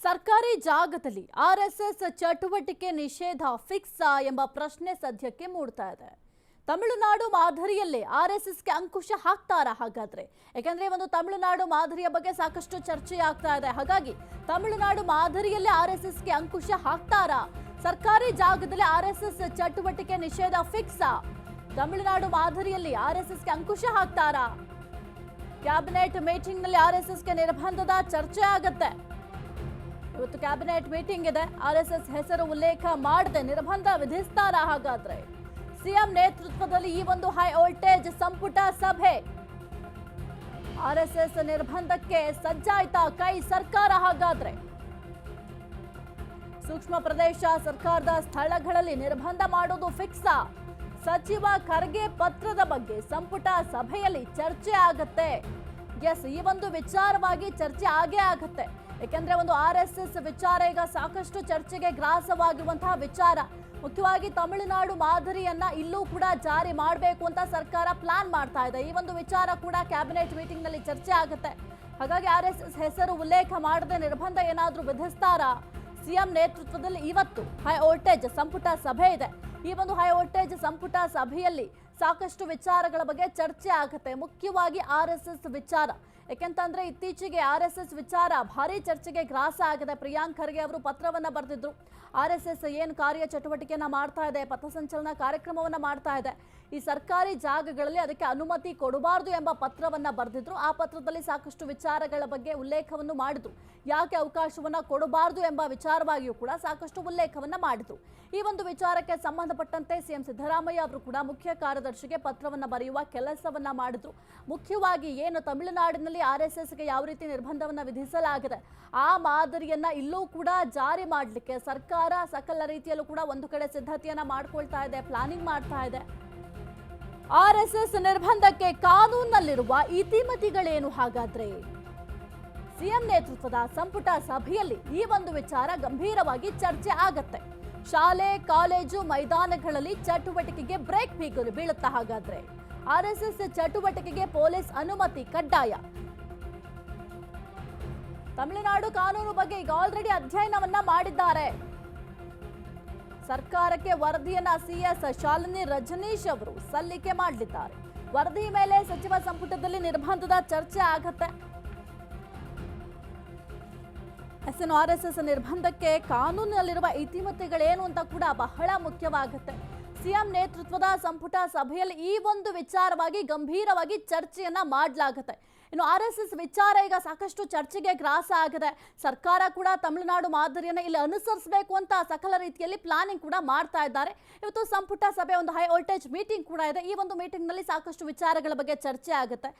ಸರ್ಕಾರಿ ಜಾಗದಲ್ಲಿ ಆರ್ಎಸ್ಎಸ್ ಚಟುವಟಿಕೆ ನಿಷೇಧ ಫಿಕ್ಸಾ ಎಂಬ ಪ್ರಶ್ನೆ ಸದ್ಯಕ್ಕೆ ಮೂಡ್ತಾ ಇದೆ. ತಮಿಳುನಾಡು ಮಾದರಿಯಲ್ಲೇ ಆರ್ಎಸ್ಎಸ್ಗೆ ಅಂಕುಶ ಹಾಕ್ತಾರಾ ಹಾಗಾದ್ರೆ? ಯಾಕಂದ್ರೆ ಒಂದು ತಮಿಳುನಾಡು ಮಾದರಿಯ ಬಗ್ಗೆ ಸಾಕಷ್ಟು ಚರ್ಚೆ ಆಗ್ತಾ ಇದೆ. ಹಾಗಾಗಿ ತಮಿಳುನಾಡು ಮಾದರಿಯಲ್ಲೇ ಆರ್ಎಸ್ಎಸ್ಗೆ ಅಂಕುಶ ಹಾಕ್ತಾರಾ? ಸರ್ಕಾರಿ ಜಾಗದಲ್ಲಿ ಆರ್ಎಸ್ಎಸ್ ಚಟುವಟಿಕೆ ನಿಷೇಧ ಫಿಕ್ಸಾ? ತಮಿಳುನಾಡು ಮಾದರಿಯಲ್ಲಿ ಆರ್ಎಸ್ಎಸ್ಗೆ ಅಂಕುಶ ಹಾಕ್ತಾರಾ? ಕ್ಯಾಬಿನೆಟ್ ಮೀಟಿಂಗ್ ನಲ್ಲಿ ಆರ್ಎಸ್ಎಸ್ಗೆ ನಿರ್ಬಂಧದ ಚರ್ಚೆ ಆಗುತ್ತೆ. ಇವತ್ತು ಕ್ಯಾಬಿನೆಟ್ ಮೀಟಿಂಗ್ ಇದೆ. ಆರ್ಎಸ್ಎಸ್ ಹೆಸರು ಉಲ್ಲೇಖ ಮಾಡದೆ ನಿರ್ಬಂಧ ವಿಧಿಸ್ತಾರಾ ಹಾಗಾದ್ರೆ? ಸಿಎಂ ನೇತೃತ್ವದಲ್ಲಿ ಈ ಒಂದು ಹೈ ವೋಲ್ಟೇಜ್ ಸಂಪುಟ ಸಭೆ. ಆರ್ಎಸ್ಎಸ್ ನಿರ್ಬಂಧಕ್ಕೆ ಸಜ್ಜಾಯ್ತಾ ಕೈ ಸರ್ಕಾರ ಹಾಗಾದ್ರೆ? ಸೂಕ್ಷ್ಮ ಪ್ರದೇಶ ಸರ್ಕಾರದ ಸ್ಥಳಗಳಲ್ಲಿ ನಿರ್ಬಂಧ ಮಾಡೋದು ಫಿಕ್ಸಾ? ಸಚಿವ ಖರ್ಗೆ ಪತ್ರದ ಬಗ್ಗೆ ಸಂಪುಟ ಸಭೆಯಲ್ಲಿ ಚರ್ಚೆ ಆಗತ್ತೆ. ಎಸ್, ಈ ಒಂದು ವಿಚಾರವಾಗಿ ಚರ್ಚೆ ಆಗೇ ಆಗತ್ತೆ. ಯಾಕೆಂದ್ರೆ ಒಂದು ಆರ್ಎಸ್ಎಸ್ ವಿಚಾರ ಈಗ ಸಾಕಷ್ಟು ಚರ್ಚೆಗೆ ಗ್ರಾಸವಾಗಿರುವಂತಹ ವಿಚಾರ. ಮುಖ್ಯವಾಗಿ ತಮಿಳುನಾಡು ಮಾದರಿಯನ್ನ ಇಲ್ಲೂ ಕೂಡ ಜಾರಿ ಮಾಡಬೇಕು ಅಂತ ಸರ್ಕಾರ ಪ್ಲಾನ್ ಮಾಡ್ತಾ ಇದೆ. ಈ ಒಂದು ವಿಚಾರ ಕೂಡ ಕ್ಯಾಬಿನೆಟ್ ಮೀಟಿಂಗ್ ನಲ್ಲಿ ಚರ್ಚೆ ಆಗುತ್ತೆ. ಹಾಗಾಗಿ ಆರ್ಎಸ್ಎಸ್ ಹೆಸರು ಉಲ್ಲೇಖ ಮಾಡದೆ ನಿರ್ಬಂಧ ಏನಾದ್ರೂ ವಿಧಿಸ್ತಾರಾ? ಸಿಎಂ ನೇತೃತ್ವದಲ್ಲಿ ಇವತ್ತು ಹೈ ವೋಲ್ಟೇಜ್ ಸಂಪುಟ ಸಭೆ ಇದೆ. ಈ ಒಂದು ಹೈ ವೋಲ್ಟೇಜ್ ಸಂಪುಟ ಸಭೆಯಲ್ಲಿ ಸಾಕಷ್ಟು ವಿಚಾರಗಳ ಬಗ್ಗೆ ಚರ್ಚೆ ಆಗುತ್ತೆ. ಮುಖ್ಯವಾಗಿ ಆರ್ಎಸ್ಎಸ್ ವಿಚಾರ. ಯಾಕೆಂತಂದ್ರೆ ಇತ್ತೀಚೆಗೆ ಆರ್ಎಸ್ಎಸ್ ವಿಚಾರ ಭಾರಿ ಚರ್ಚೆಗೆ ಗ್ರಾಸ ಆಗಿದೆ. ಪ್ರಿಯಾಂಕ್ ಖರ್ಗೆ ಅವರು ಪತ್ರವನ್ನ ಬರೆದಿದ್ರು. ಆರ್ಎಸ್ಎಸ್ ಏನು ಕಾರ್ಯ ಚಟುವಟಿಕೆಯನ್ನ ಮಾಡ್ತಾ ಇದೆ, ಪಥಸಂಚಲನ ಕಾರ್ಯಕ್ರಮವನ್ನ ಮಾಡ್ತಾ ಇದೆ, ಈ ಸರ್ಕಾರಿ ಜಾಗಗಳಲ್ಲಿ ಅದಕ್ಕೆ ಅನುಮತಿ ಕೊಡಬಾರದು ಎಂಬ ಪತ್ರವನ್ನ ಬರೆದಿದ್ರು. ಆ ಪತ್ರದಲ್ಲಿ ಸಾಕಷ್ಟು ವಿಚಾರಗಳ ಬಗ್ಗೆ ಉಲ್ಲೇಖವನ್ನು ಮಾಡಿದ್ರು. ಯಾಕೆ ಅವಕಾಶವನ್ನ ಕೊಡಬಾರದು ಎಂಬ ವಿಚಾರವಾಗಿಯೂ ಕೂಡ ಸಾಕಷ್ಟು ಉಲ್ಲೇಖವನ್ನ ಮಾಡಿದ್ರು. ಈ ಒಂದು ವಿಚಾರಕ್ಕೆ ಸಂಬಂಧಪಟ್ಟಂತೆ ಸಿಎಂ ಸಿದ್ದರಾಮಯ್ಯ ಅವರು ಕೂಡ ಮುಖ್ಯ ಕಾರ್ಯದರ್ಶಿಗೆ ಪತ್ರವನ್ನ ಬರೆಯುವ ಕೆಲಸವನ್ನ ಮಾಡಿದ್ರು. ಮುಖ್ಯವಾಗಿ ಏನು ತಮಿಳುನಾಡಿನಲ್ಲಿ ಆರ್ಎಸ್ಎಸ್ಗೆ ಯಾವ ರೀತಿ ನಿರ್ಬಂಧವನ್ನ ವಿಧಿಸಲಾಗಿದೆ, ಆ ಮಾದರಿಯನ್ನ ಇಲ್ಲೂ ಕೂಡ ಜಾರಿ ಮಾಡಲಿಕ್ಕೆ ಸರ್ಕಾರ ಸಕಲ ರೀತಿಯಲ್ಲೂ ಕೂಡ ಒಂದು ಕಡೆ ಸಿದ್ಧತೆಯನ್ನ ಮಾಡ್ಕೊಳ್ತಾ ಇದೆ, ಪ್ಲಾನಿಂಗ್ ಮಾಡ್ತಾ ಇದೆ. ಆರ್ಎಸ್ಎಸ್ ನಿರ್ಬಂಧಕ್ಕೆ ಕಾನೂನಿನಲ್ಲಿರುವ ಇತಿಮಿತಿಗಳೇನು ಹಾಗಾದ್ರೆ? ಸಿಎಂ ನೇತೃತ್ವದ ಸಂಪುಟ ಸಭೆಯಲ್ಲಿ ಈ ಒಂದು ವಿಚಾರ ಗಂಭೀರವಾಗಿ ಚರ್ಚೆ ಆಗತ್ತೆ. ಶಾಲೆ ಕಾಲೇಜು ಮೈದಾನಗಳಲ್ಲಿ ಚಟುವಟಿಕೆಗೆ ಬ್ರೇಕ್ ಬೀಳುತ್ತಾ ಹಾಗಾದ್ರೆ? ಆರ್ಎಸ್ಎಸ್ ಚಟುವಟಿಕೆಗೆ ಪೊಲೀಸ್ ಅನುಮತಿ ಕಡ್ಡಾಯ. ತಮಿಳುನಾಡು ಕಾನೂನು ಬಗ್ಗೆ ಈಗ ಆಲ್ರೆಡಿ ಅಧ್ಯಯನವನ್ನ ಮಾಡಿದ್ದಾರೆ. ಸರ್ಕಾರಕ್ಕೆ ವರದಿಯನ್ನ ಸಿಎಸ್ ಶಾಲಿನಿ ರಜನೀಶ್ ಅವರು ಸಲ್ಲಿಕೆ ಮಾಡಲಿದ್ದಾರೆ. ವರದಿ ಮೇಲೆ ಸಚಿವ ಸಂಪುಟದಲ್ಲಿ ನಿರ್ಬಂಧದ ಚರ್ಚೆ ಆಗತ್ತೆ. ಆರ್ಎಸ್ಎಸ್ ನಿರ್ಬಂಧಕ್ಕೆ ಕಾನೂನಿನಲ್ಲಿರುವ ಇತಿಮಿತಿಗಳೇನು ಅಂತ ಕೂಡ ಬಹಳ ಮುಖ್ಯವಾಗುತ್ತೆ. ಸಿಎಂ ನೇತೃತ್ವದ ಸಂಪುಟ ಸಭೆಯಲ್ಲಿ ಈ ಒಂದು ವಿಚಾರವಾಗಿ ಗಂಭೀರವಾಗಿ ಚರ್ಚೆಯನ್ನ ಮಾಡಲಾಗುತ್ತೆ. ಇನ್ನು ಆರ್ಎಸ್ಎಸ್ ವಿಚಾರ ಈಗ ಸಾಕಷ್ಟು ಚರ್ಚೆಗೆ ಗ್ರಾಸ ಆಗಿದೆ. ಸರ್ಕಾರ ಕೂಡ ತಮಿಳುನಾಡು ಮಾದರಿಯನ್ನ ಇಲ್ಲಿ ಅನುಸರಿಸಬೇಕು ಅಂತ ಸಕಲ ರೀತಿಯಲ್ಲಿ ಪ್ಲಾನಿಂಗ್ ಕೂಡ ಮಾಡ್ತಾ ಇದ್ದಾರೆ. ಇವತ್ತು ಸಂಪುಟ ಸಭೆ ಒಂದು ಹೈ ವೋಲ್ಟೇಜ್ ಮೀಟಿಂಗ್ ಕೂಡ ಇದೆ. ಈ ಒಂದು ಮೀಟಿಂಗ್ ನಲ್ಲಿ ಸಾಕಷ್ಟು ವಿಚಾರಗಳ ಬಗ್ಗೆ ಚರ್ಚೆ ಆಗುತ್ತೆ.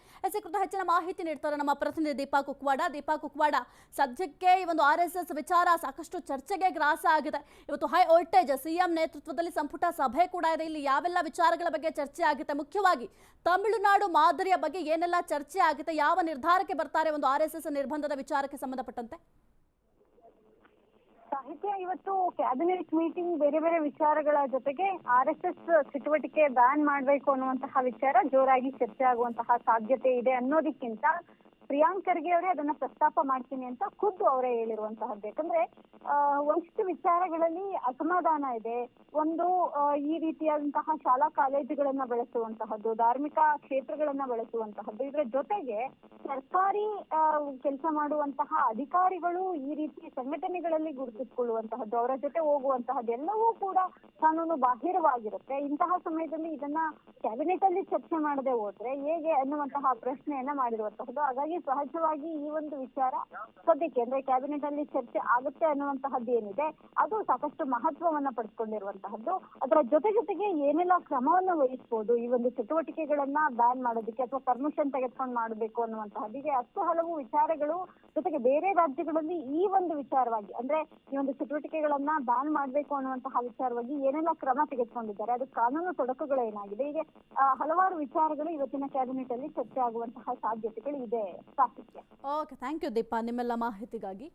ಕುರಿತು ಹೆಚ್ಚಿನ ಮಾಹಿತಿ ನೀಡ್ತಾರೆ ನಮ್ಮ ಪ್ರತಿನಿಧಿ ದೀಪಾ ಕುಕ್ವಾಡ. ಸದ್ಯಕ್ಕೆ ಈ ಒಂದು ಆರ್ಎಸ್ಎಸ್ ವಿಚಾರ ಸಾಕಷ್ಟು ಚರ್ಚೆಗೆ ಗ್ರಾಸ ಆಗಿದೆ. ಇವತ್ತು ಹೈ ವೋಲ್ಟೇಜ್ ಸಿಎಂ ನೇತೃತ್ವದಲ್ಲಿ ಸಂಪುಟ ಸಭೆ ಕೂಡ ಇದೆ. ಇಲ್ಲಿ ಯಾವೆಲ್ಲ ವಿಚಾರಗಳ ಬಗ್ಗೆ ಚರ್ಚೆ ಆಗುತ್ತೆ, ಮುಖ್ಯವಾಗಿ ತಮಿಳುನಾಡು ಮಾದರಿಯ ಬಗ್ಗೆ ಏನೆಲ್ಲ ಚರ್ಚೆ ಆಗುತ್ತೆ, ಯಾವ ನಿರ್ಧಾರಕ್ಕೆ ಬರ್ತಾರೆ ಒಂದು ಆರ್ಎಸ್ಎಸ್ ನಿರ್ಬಂಧದ ವಿಚಾರಕ್ಕೆ ಸಂಬಂಧಪಟ್ಟಂತೆ? ಸಾಹಿತ್ಯ, ಇವತ್ತು ಕ್ಯಾಬಿನೆಟ್ ಮೀಟಿಂಗ್ ಬೇರೆ ಬೇರೆ ವಿಚಾರಗಳ ಜೊತೆಗೆ ಆರ್ಎಸ್ಎಸ್ ಚಟುವಟಿಕೆ ಬ್ಯಾನ್ ಮಾಡಬೇಕು ಅನ್ನುವಂತಹ ವಿಚಾರ ಜೋರಾಗಿ ಚರ್ಚೆ ಆಗುವಂತಹ ಸಾಧ್ಯತೆ ಇದೆ ಅನ್ನೋದಕ್ಕಿಂತ ಪ್ರಿಯಾಂಕ್ ಖರ್ಗೆ ಅವರೇ ಅದನ್ನ ಪ್ರಸ್ತಾಪ ಮಾಡ್ತೀನಿ ಅಂತ ಖುದ್ದು ಅವರೇ ಹೇಳಿರುವಂತಹದ್ದು. ಯಾಕಂದ್ರೆ ಒಂದಿಷ್ಟು ವಿಚಾರಗಳಲ್ಲಿ ಅಸಮಾಧಾನ ಇದೆ. ಒಂದು, ಈ ರೀತಿಯಾದಂತಹ ಶಾಲಾ ಕಾಲೇಜುಗಳನ್ನ ಬೆಳೆಸುವಂತಹದ್ದು, ಧಾರ್ಮಿಕ ಕ್ಷೇತ್ರಗಳನ್ನ ಬೆಳೆಸುವಂತಹದ್ದು, ಇದರ ಜೊತೆಗೆ ಸರ್ಕಾರಿ ಕೆಲಸ ಮಾಡುವಂತಹ ಅಧಿಕಾರಿಗಳು ಈ ರೀತಿ ಸಂಘಟನೆಗಳಲ್ಲಿ ಗುರುತಿಸಿಕೊಳ್ಳುವಂತಹದ್ದು, ಅವರ ಜೊತೆ ಹೋಗುವಂತಹದ್ದು ಎಲ್ಲವೂ ಕೂಡ ಕಾನೂನು ಬಾಹಿರವಾಗಿರುತ್ತೆ. ಇಂತಹ ಸಮಯದಲ್ಲಿ ಇದನ್ನ ಕ್ಯಾಬಿನೆಟ್ ಅಲ್ಲಿ ಚರ್ಚೆ ಮಾಡದೆ ಹೋದ್ರೆ ಹೇಗೆ ಅನ್ನುವಂತಹ ಪ್ರಶ್ನೆಯನ್ನ ಮಾಡಿರುವಂತಹದ್ದು. ಹಾಗಾಗಿ ಸಹಜವಾಗಿ ಈ ಒಂದು ವಿಚಾರ ಸದ್ಯಕ್ಕೆ ಅಂದ್ರೆ ಕ್ಯಾಬಿನೆಟ್ ಅಲ್ಲಿ ಚರ್ಚೆ ಆಗುತ್ತೆ ಅನ್ನುವಂತಹದ್ದು ಏನಿದೆ ಅದು ಸಾಕಷ್ಟು ಮಹತ್ವವನ್ನ ಪಡೆದುಕೊಂಡಿರುವಂತಹದ್ದು. ಅದರ ಜೊತೆಗೆ ಏನೆಲ್ಲ ಕ್ರಮವನ್ನು ವಹಿಸಬಹುದು ಈ ಒಂದು ಚಟುವಟಿಕೆಗಳನ್ನ ಬ್ಯಾನ್ ಮಾಡೋದಕ್ಕೆ ಅಥವಾ ಪರ್ಮಿಷನ್ ತೆಗೆದುಕೊಂಡು ಮಾಡಬೇಕು ಅನ್ನುವಂತಹದ್ದು, ಹೀಗೆ ಹಲವು ವಿಚಾರಗಳು ಜೊತೆಗೆ ಬೇರೆ ರಾಜ್ಯಗಳಲ್ಲಿ ಈ ಒಂದು ವಿಚಾರವಾಗಿ ಅಂದ್ರೆ ಈ ಒಂದು ಚಟುವಟಿಕೆಗಳನ್ನ ಬ್ಯಾನ್ ಮಾಡಬೇಕು ಅನ್ನುವಂತಹ ವಿಚಾರವಾಗಿ ಏನೆಲ್ಲ ಕ್ರಮ ತೆಗೆದುಕೊಂಡಿದ್ದಾರೆ, ಅದು ಕಾನೂನು ತೊಡಕುಗಳೇನಾಗಿದೆ, ಹೀಗೆ ಹಲವಾರು ವಿಚಾರಗಳು ಇವತ್ತಿನ ಕ್ಯಾಬಿನೆಟ್ ಅಲ್ಲಿ ಚರ್ಚೆ ಆಗುವಂತಹ ಸಾಧ್ಯತೆಗಳು ಇದೆ. ಸಾಹಿತ್ಯ. ಓಕೆ, ಥ್ಯಾಂಕ್ ಯು ದೀಪಾ ನಿಮ್ಮೆಲ್ಲ ಮಾಹಿತಿಗಾಗಿ.